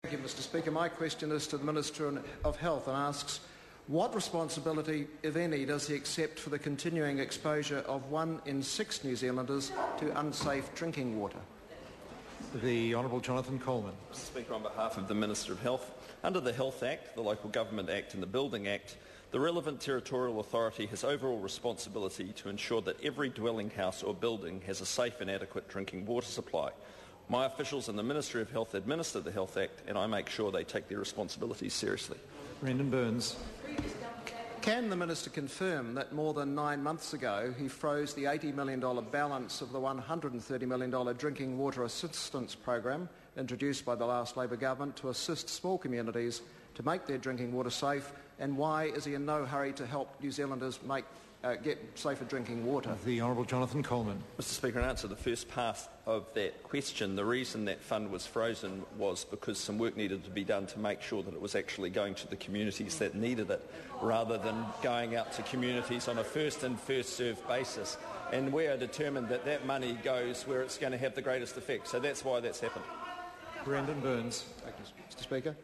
Thank you, Mr. Speaker. My question is to the Minister of Health and asks, what responsibility, if any, does he accept for the continuing exposure of 1 in 6 New Zealanders to unsafe drinking water? The Honourable Jonathan Coleman. Mr. Speaker, on behalf of the Minister of Health, under the Health Act, the Local Government Act and the Building Act, the relevant territorial authority has overall responsibility to ensure that every dwelling house or building has a safe and adequate drinking water supply. My officials and the Ministry of Health administer the Health Act, and I make sure they take their responsibilities seriously. Brendon Burns. Can the Minister confirm that more than 9 months ago he froze the $80 million balance of the $130 million drinking water assistance program introduced by the last Labor government to assist small communities to make their drinking water safe, and why is he in no hurry to help New Zealanders get safer drinking water? The Honourable Jonathan Coleman. Mr. Speaker, in answer to the first part of that question, the reason that fund was frozen was because some work needed to be done to make sure that it was actually going to the communities that needed it, rather than going out to communities on a first in, first served basis. And we are determined that that money goes where it's going to have the greatest effect. So that's why that's happened. Brendon Burns. Thank you, Mr. Speaker.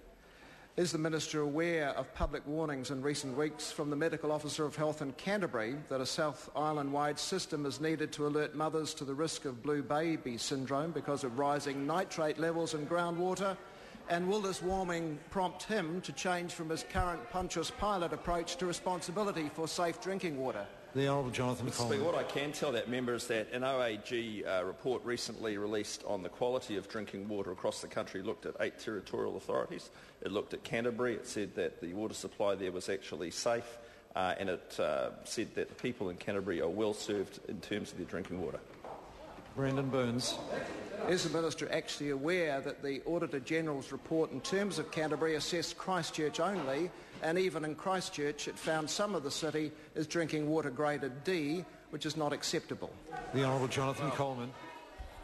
Is the Minister aware of public warnings in recent weeks from the Medical Officer of Health in Canterbury that a South Island-wide system is needed to alert mothers to the risk of blue baby syndrome because of rising nitrate levels in groundwater? And will this warning prompt him to change from his current Pontius Pilate approach to responsibility for safe drinking water? The Honourable Jonathan Coleman. What I can tell that member is that an OAG report recently released on the quality of drinking water across the country looked at 8 territorial authorities. It looked at Canterbury. It said that the water supply there was actually safe, and it said that the people in Canterbury are well served in terms of their drinking water. Brendon Burns. Is the Minister actually aware that the Auditor-General's report in terms of Canterbury assessed Christchurch only, and even in Christchurch it found some of the city is drinking water graded D, which is not acceptable? The Honourable Jonathan Coleman.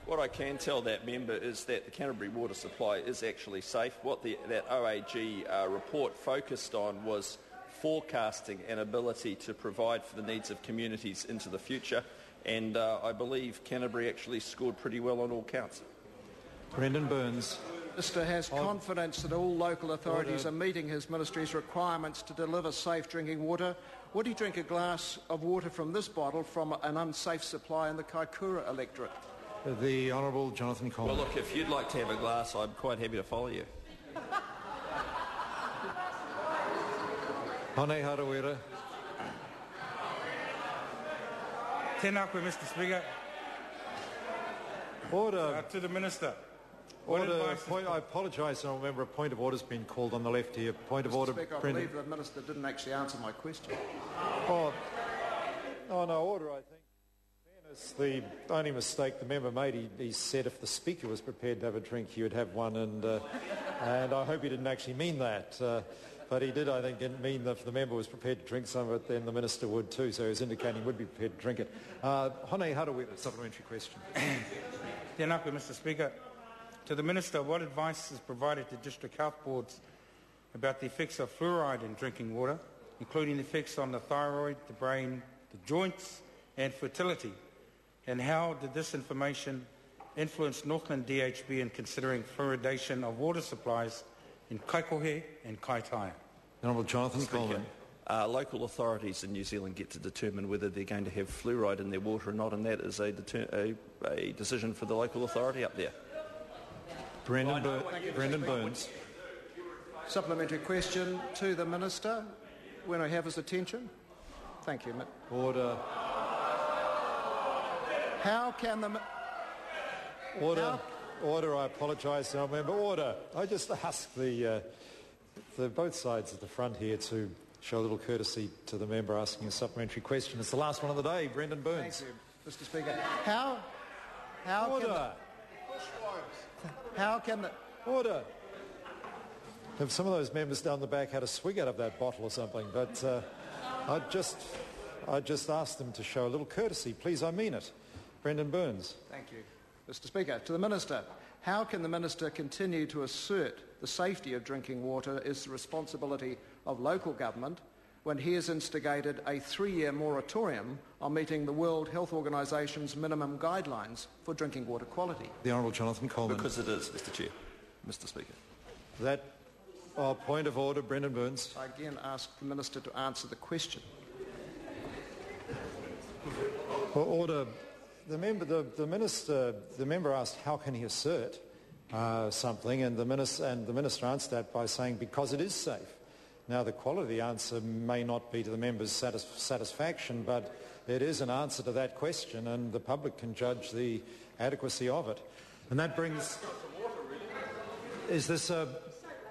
What I can tell that member is that the Canterbury water supply is actually safe. What that OAG report focused on was forecasting and ability to provide for the needs of communities into the future. And I believe Canterbury actually scored pretty well on all counts. Brendon Burns. Mr. has confidence that all local authorities are meeting his ministry's requirements to deliver safe drinking water. Would he drink a glass of water from this bottle from an unsafe supply in the Kaikoura electorate? The Honourable Jonathan Coleman. Well, look, if you'd like to have a glass, I'm quite happy to follow you. Hone Harawira. Tēnā koe, Mr. Speaker. Order. To the Minister. Order. I apologise, Honourable Member. A point of order has been called on the left here. Point of order. Mr. Speaker, I believe the Minister didn't actually answer my question. Oh, no, order, I think. The only mistake the member made, he said if the Speaker was prepared to have a drink, he would have one, and I hope he didn't actually mean that. But he did, I think, mean that if the member was prepared to drink some of it, then the Minister would too, so he was indicating he would be prepared to drink it. Hone Harawira, supplementary question. Tēnā koe, Mr. Speaker. To the Minister, what advice is provided to district health boards about the effects of fluoride in drinking water, including the effects on the thyroid, the brain, the joints and fertility? And how did this information influence Northland DHB in considering fluoridation of water supplies in Kaikohe and Kaitaia? Honourable Jonathan Coleman. Local authorities in New Zealand get to determine whether they're going to have fluoride in their water or not, and that is a decision for the local authority up there. Brendon Burns. Supplementary question to the Minister. When I have his attention. Thank you. Order. How can the... Order, I apologise, Honourable Member. Order. I just ask the both sides at the front here to show a little courtesy to the member asking a supplementary question. It's the last one of the day. Brendon Burns. Thank you, Mr. Speaker. How can the... Order. Have some of those members down the back had a swig out of that bottle or something, but I just asked them to show a little courtesy. Please, I mean it. Brendon Burns. Thank you. Mr. Speaker, to the Minister, how can the Minister continue to assert the safety of drinking water is the responsibility of local government when he has instigated a 3-year moratorium on meeting the World Health Organisation's minimum guidelines for drinking water quality? The Honourable Jonathan Coleman. Because it is, Mr. Chair. Mr. Speaker. That point of order, Brendon Burns. I again ask the Minister to answer the question. Order. The member asked how can he assert something, and the minister answered that by saying because it is safe. Now the quality of the answer may not be to the member's satisfaction, but it is an answer to that question, and the public can judge the adequacy of it. And that brings. Is this a?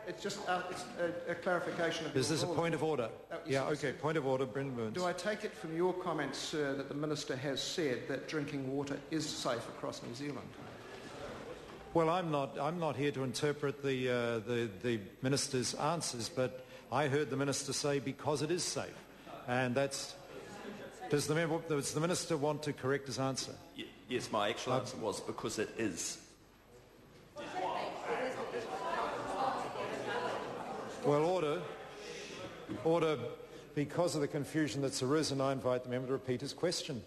It's just it's a clarification of. Is this a rules. point of order? Yeah. Okay. Point of order, Brendon Burns. Do I take it from your comments, sir, that the minister has said that drinking water is safe across New Zealand? Well, I'm not here to interpret the minister's answers, but I heard the minister say because it is safe, and that's. Does the minister want to correct his answer? Yes, my actual answer was because it is. Well, order. Because of the confusion that's arisen, I invite the member to repeat his question.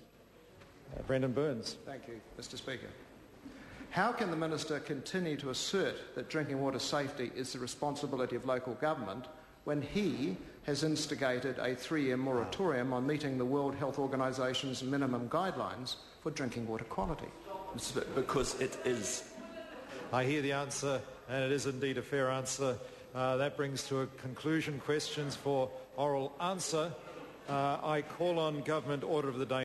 Brendon Burns. Thank you, Mr. Speaker. How can the minister continue to assert that drinking water safety is the responsibility of local government when he has instigated a 3-year moratorium on meeting the World Health Organisation's minimum guidelines for drinking water quality? Because it is. I hear the answer, and it is indeed a fair answer. That brings to a conclusion questions for oral answer. I call on Government Order of the Day.